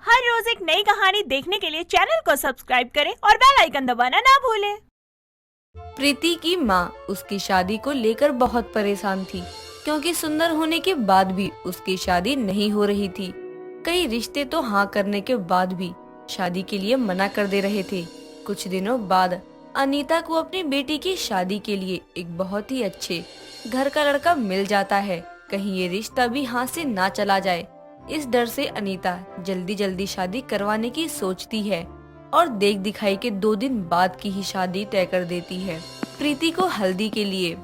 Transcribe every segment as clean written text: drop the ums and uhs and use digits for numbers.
हर रोज एक नई कहानी देखने के लिए चैनल को सब्सक्राइब करें और बेल आइकन दबाना ना भूलें। प्रीति की माँ उसकी शादी को लेकर बहुत परेशान थी, क्योंकि सुंदर होने के बाद भी उसकी शादी नहीं हो रही थी। कई रिश्ते तो हाँ करने के बाद भी शादी के लिए मना कर दे रहे थे। कुछ दिनों बाद अनीता को अपनी बेटी की शादी के लिए एक बहुत ही अच्छे घर का लड़का मिल जाता है। कहीं ये रिश्ता भी हाथ से ना चला जाए, इस डर से अनीता जल्दी जल्दी शादी करवाने की सोचती है और देख दिखाई के 2 दिन बाद की ही शादी तय कर देती है। प्रीति को हल्दी के लिए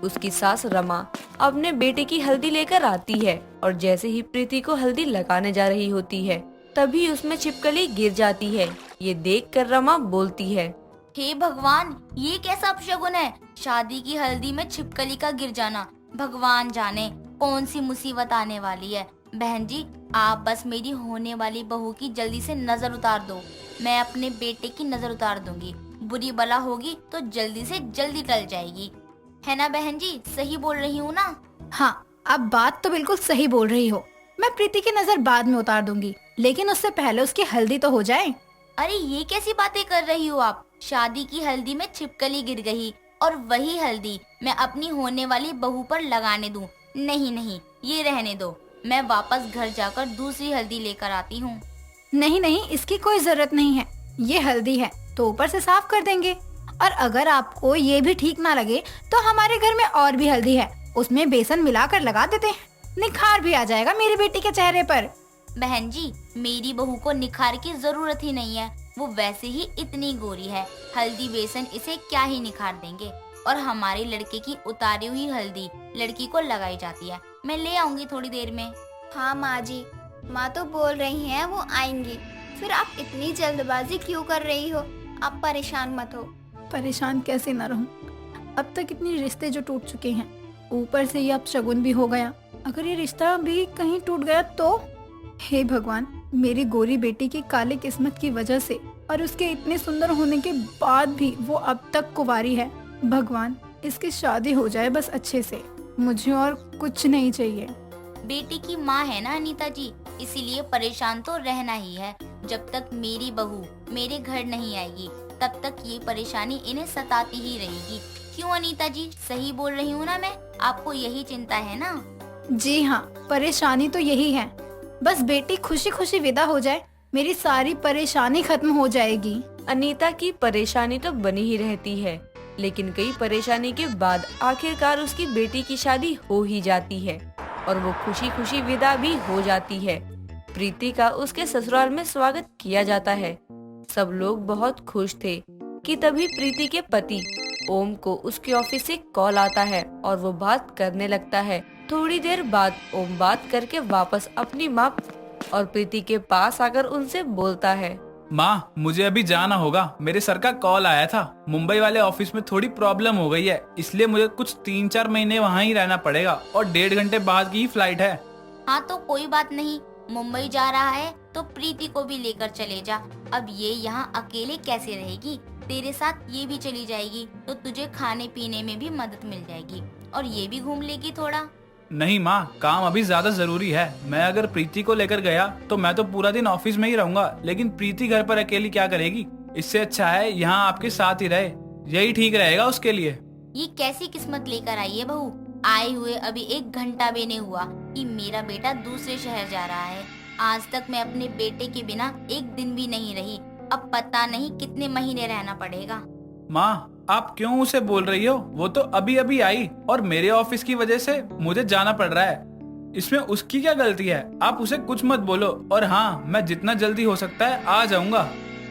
उसकी सास रमा अपने बेटे की हल्दी लेकर आती है और जैसे ही प्रीति को हल्दी लगाने जा रही होती है तभी उसमें छिपकली गिर जाती है। ये देखकर रमा बोलती है, हे भगवान, ये कैसा अपशगुन है। शादी की हल्दी में छिपकली का गिर जाना, भगवान जाने कौन सी मुसीबत आने वाली है। बहन जी, आप बस मेरी होने वाली बहू की जल्दी से नजर उतार दो। मैं अपने बेटे की नजर उतार दूंगी। बुरी बला होगी तो जल्दी से जल्दी टल जाएगी, है ना बहन जी? सही बोल रही हूँ ना? हाँ, आप बात तो बिल्कुल सही बोल रही हो। मैं प्रीति की नजर बाद में उतार दूंगी, लेकिन उससे पहले उसकी हल्दी तो हो जाए। अरे ये कैसी बातें कर रही हो आप? शादी की हल्दी में छिपकली गिर गई और वही हल्दी मैं अपनी होने वाली बहू पर लगाने दूं? नहीं नहीं, ये रहने दो। मैं वापस घर जाकर दूसरी हल्दी लेकर आती हूँ। नहीं नहीं, इसकी कोई जरूरत नहीं है। ये हल्दी है तो ऊपर से साफ कर देंगे। और अगर आपको ये भी ठीक ना लगे तो हमारे घर में और भी हल्दी है, उसमें बेसन मिलाकर लगा देते हैं। निखार भी आ जाएगा मेरी बेटी के चेहरे पर। बहन जी, मेरी बहू को निखार की जरूरत ही नहीं है। वो वैसे ही इतनी गोरी है। हल्दी बेसन इसे क्या ही निखार देंगे। और हमारे लड़के की उतारी हुई हल्दी लड़की को लगाई जाती है। मैं ले आऊंगी थोड़ी देर में। हाँ माँ जी, माँ तो बोल रही हैं वो आएंगी। फिर आप इतनी जल्दबाजी क्यों कर रही हो? आप परेशान मत हो। परेशान कैसे न रहूं? अब तक इतने रिश्ते जो टूट चुके हैं, ऊपर से ये अब शगुन भी हो गया। अगर ये रिश्ता भी कहीं टूट गया तो? हे भगवान, मेरी गोरी बेटी की काली किस्मत की वजह से और उसके इतने सुंदर होने के बाद भी वो अब तक कुंवारी है। भगवान, इसकी शादी हो जाए बस अच्छे से। मुझे और कुछ नहीं चाहिए। बेटी की माँ है ना अनीता जी, इसीलिए परेशान तो रहना ही है। जब तक मेरी बहू मेरे घर नहीं आएगी तब तक ये परेशानी इन्हें सताती ही रहेगी। क्यों अनीता जी, सही बोल रही हूँ ना मैं? आपको यही चिंता है ना? जी हाँ, परेशानी तो यही है। बस बेटी खुशी खुशी विदा हो जाए, मेरी सारी परेशानी खत्म हो जाएगी। अनीता की परेशानी तो बनी ही रहती है, लेकिन कई परेशानी के बाद आखिरकार उसकी बेटी की शादी हो ही जाती है और वो खुशी खुशी विदा भी हो जाती है। प्रीति का उसके ससुराल में स्वागत किया जाता है। सब लोग बहुत खुश थे कि तभी प्रीति के पति ओम को उसके ऑफिस से कॉल आता है और वो बात करने लगता है। थोड़ी देर बाद ओम बात करके वापस अपनी माँ और प्रीति के पास आकर उनसे बोलता है, माँ, मुझे अभी जाना होगा। मेरे सर का कॉल आया था। मुंबई वाले ऑफिस में थोड़ी प्रॉब्लम हो गई है, इसलिए मुझे कुछ 3-4 महीने वहाँ ही रहना पड़ेगा और 1.5 घंटे बाद की ही फ्लाइट है। हाँ तो कोई बात नहीं, मुंबई जा रहा है तो प्रीति को भी लेकर चले जा। अब ये यहाँ अकेले कैसे रहेगी? तेरे साथ ये भी चली जाएगी तो तुझे खाने पीने में भी मदद मिल जाएगी और ये भी घूम लेगी थोड़ा। नहीं माँ, काम अभी ज्यादा जरूरी है। मैं अगर प्रीति को लेकर गया तो मैं तो पूरा दिन ऑफिस में ही रहूंगा, लेकिन प्रीति घर पर अकेली क्या करेगी? इससे अच्छा है यहाँ आपके साथ ही रहे, यही ठीक रहेगा उसके लिए। ये कैसी किस्मत लेकर आई है बहू? आए हुए अभी 1 घंटा भी नहीं हुआ कि मेरा बेटा दूसरे शहर जा रहा है। आज तक मैं अपने बेटे के बिना एक दिन भी नहीं रही। अब पता नहीं कितने महीने रहना पड़ेगा। माँ, आप क्यों उसे बोल रही हो? वो तो अभी अभी आई और मेरे ऑफिस की वजह से मुझे जाना पड़ रहा है। इसमें उसकी क्या गलती है? आप उसे कुछ मत बोलो। और हाँ, मैं जितना जल्दी हो सकता है आ जाऊंगा।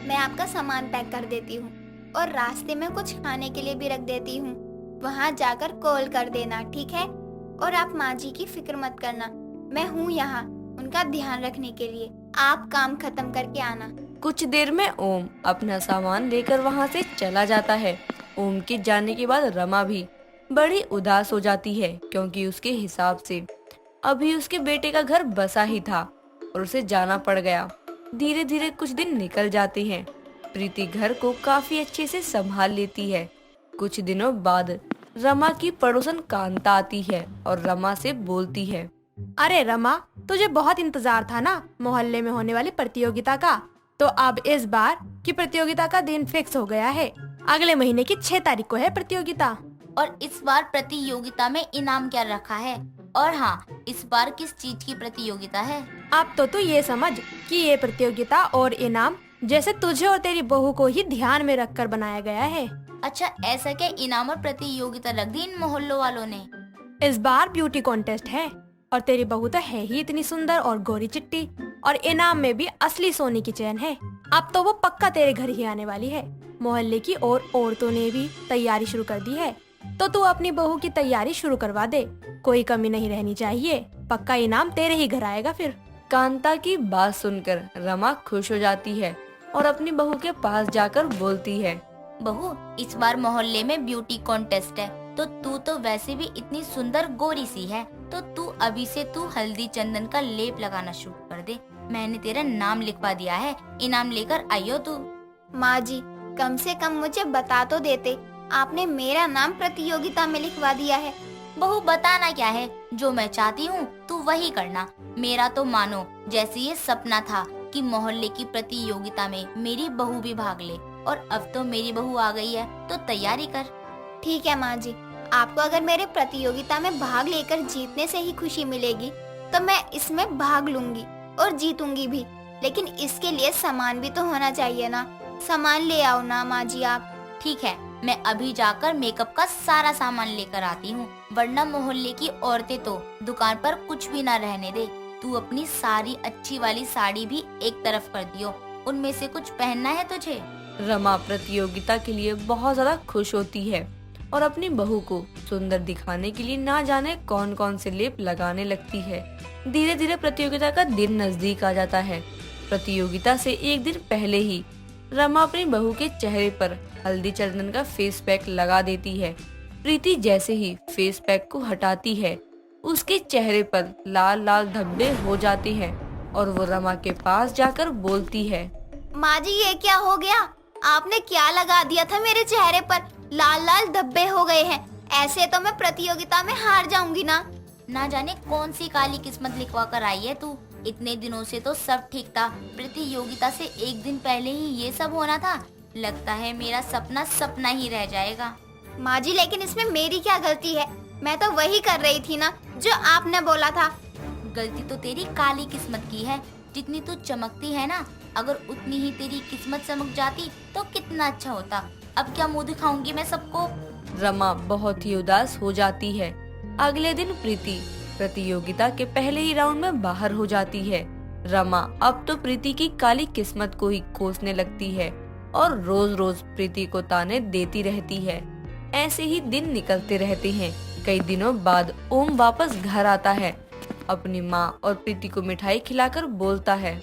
मैं आपका सामान पैक कर देती हूँ और रास्ते में कुछ खाने के लिए भी रख देती हूँ। वहाँ जाकर कॉल कर देना, ठीक है? और आप माँ जी की फिक्र मत करना, मैं हूँ यहाँ उनका ध्यान रखने के लिए। आप काम खत्म करके आना। कुछ देर में ओम अपना सामान लेकर वहाँ से चला जाता है। ओम के जाने के बाद रमा भी बड़ी उदास हो जाती है, क्योंकि उसके हिसाब से अभी उसके बेटे का घर बसा ही था और उसे जाना पड़ गया। धीरे धीरे कुछ दिन निकल जाते हैं। प्रीति घर को काफी अच्छे से संभाल लेती है। कुछ दिनों बाद रमा की पड़ोसन कांता आती है और रमा से बोलती है, अरे रमा, तुझे बहुत इंतजार था ना मोहल्ले में होने वाली प्रतियोगिता का। तो अब इस बार की प्रतियोगिता का दिन फिक्स हो गया है। अगले महीने की 6 तारीख को है प्रतियोगिता। और इस बार प्रतियोगिता में इनाम क्या रखा है? और हाँ, इस बार किस चीज की प्रतियोगिता है? अब तो तू ये समझ कि ये प्रतियोगिता और इनाम जैसे तुझे और तेरी बहू को ही ध्यान में रखकर बनाया गया है। अच्छा, ऐसा क्या इनाम और प्रतियोगिता रख दी इन मोहल्लों वालों ने? इस बार ब्यूटी कॉन्टेस्ट है और तेरी बहू तो है ही इतनी सुंदर और गोरी चिट्टी, और इनाम में भी असली सोने की चैन है। अब तो वो पक्का तेरे घर ही आने वाली है। मोहल्ले की और औरतों ने भी तैयारी शुरू कर दी है, तो तू अपनी बहू की तैयारी शुरू करवा दे। कोई कमी नहीं रहनी चाहिए। पक्का इनाम तेरे ही घर आएगा फिर। कांता की बात सुनकर रमा खुश हो जाती है और अपनी बहू के पास जाकर बोलती है, बहू, इस बार मोहल्ले में ब्यूटी कॉन्टेस्ट है, तो तू तो वैसे भी इतनी सुंदर गोरी सी है, तो तू अभी से हल्दी चंदन का लेप लगाना शुरू कर दे। मैंने तेरा नाम लिखवा दिया है, इनाम लेकर आइयो तू। माँ जी, कम से कम मुझे बता तो देते, आपने मेरा नाम प्रतियोगिता में लिखवा दिया है। बहू, बताना क्या है, जो मैं चाहती हूँ तू वही करना। मेरा तो मानो जैसे ये सपना था कि मोहल्ले की प्रतियोगिता में मेरी बहू भी भाग ले, और अब तो मेरी बहू आ गई है, तो तैयारी कर। ठीक है माँ जी, आपको अगर मेरे प्रतियोगिता में भाग लेकर जीतने से ही खुशी मिलेगी तो मैं इसमें भाग लूंगी और जीतूंगी भी, लेकिन इसके लिए सामान भी तो होना चाहिए ना। सामान ले आओ ना माँ जी आप। ठीक है, मैं अभी जाकर मेकअप का सारा सामान लेकर आती हूँ, वरना मोहल्ले की औरतें तो दुकान पर कुछ भी ना रहने दे। तू अपनी सारी अच्छी वाली साड़ी भी एक तरफ कर दियो, उनमें से कुछ पहनना है तुझे। रमा प्रतियोगिता के लिए बहुत ज्यादा खुश होती है और अपनी बहू को सुंदर दिखाने के लिए ना जाने कौन कौन से लेप लगाने लगती है। धीरे धीरे प्रतियोगिता का दिन नजदीक आ जाता है। प्रतियोगिता से एक दिन पहले ही रमा अपनी बहू के चेहरे पर हल्दी चंदन का फेस पैक लगा देती है। प्रीति जैसे ही फेस पैक को हटाती है, उसके चेहरे पर लाल लाल धब्बे हो जाते हैं और वो रमा के पास जाकर बोलती है, माँ जी, ये क्या हो गया? आपने क्या लगा दिया था मेरे चेहरे पर? लाल लाल धब्बे हो गए हैं। ऐसे तो मैं प्रतियोगिता में हार जाऊंगी ना। ना जाने कौन सी काली किस्मत लिखवा कर आई है तू। इतने दिनों से तो सब ठीक था, प्रतियोगिता से एक दिन पहले ही ये सब होना था। लगता है मेरा सपना सपना ही रह जाएगा। माँ जी, लेकिन इसमें मेरी क्या गलती है? मैं तो वही कर रही थी ना जो आपने बोला था। गलती तो तेरी काली किस्मत की है। जितनी तू चमकती है ना, अगर उतनी ही तेरी किस्मत चमक जाती तो कितना अच्छा होता। अब क्या मुंह दिखाऊंगी मैं सबको। रमा बहुत ही उदास हो जाती है। अगले दिन प्रीति प्रतियोगिता के पहले ही राउंड में बाहर हो जाती है। रमा अब तो प्रीति की काली किस्मत को ही कोसने लगती है और रोज रोज प्रीति को ताने देती रहती है। ऐसे ही दिन निकलते रहते हैं। कई दिनों बाद ओम वापस घर आता है। अपनी माँ और प्रीति को मिठाई खिलाकर बोलता है,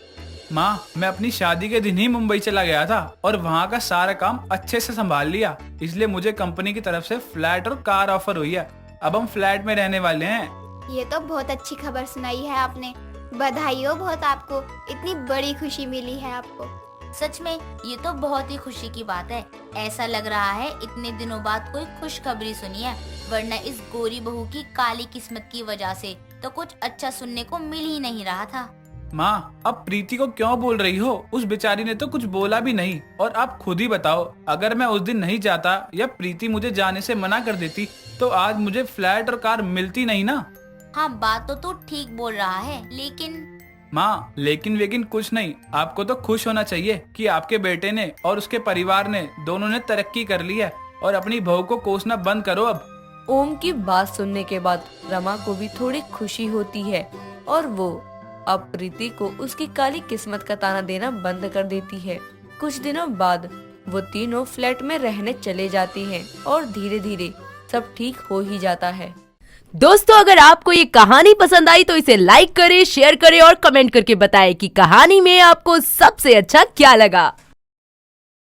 माँ, मैं अपनी शादी के दिन ही मुंबई चला गया था और वहाँ का सारा काम अच्छे से संभाल लिया, इसलिए मुझे कंपनी की तरफ से फ्लैट और कार ऑफर हुई है। अब हम फ्लैट में रहने वाले हैं। ये तो बहुत अच्छी खबर सुनाई है आपने। बधाई हो बहुत आपको, इतनी बड़ी खुशी मिली है आपको। सच में ये तो बहुत ही खुशी की बात है। ऐसा लग रहा है इतने दिनों बाद कोई खुशखबरी सुनी है, वरना इस गोरी बहू की काली किस्मत की वजह से तो कुछ अच्छा सुनने को मिल ही नहीं रहा था। माँ, अब प्रीति को क्यों बोल रही हो? उस बेचारी ने तो कुछ बोला भी नहीं। और आप खुद ही बताओ, अगर मैं उस दिन नहीं जाता या प्रीति मुझे जाने से मना कर देती तो आज मुझे फ्लैट और कार मिलती नहीं ना। हाँ, बात तो तू ठीक बोल रहा है, लेकिन माँ, लेकिन वेकिन कुछ नहीं। आपको तो खुश होना चाहिए कि आपके बेटे ने और उसके परिवार ने दोनों ने तरक्की कर ली है, और अपनी बहू को कोसना बंद करो अब। ओम की बात सुनने के बाद रमा को भी थोड़ी खुशी होती है और वो अब प्रीति को उसकी काली किस्मत का ताना देना बंद कर देती है। कुछ दिनों बाद वो तीनों फ्लैट में रहने चले जाती हैं और धीरे धीरे सब ठीक हो ही जाता है। दोस्तों, अगर आपको ये कहानी पसंद आई तो इसे लाइक करें, शेयर करें और कमेंट करके बताएं कि कहानी में आपको सबसे अच्छा क्या लगा।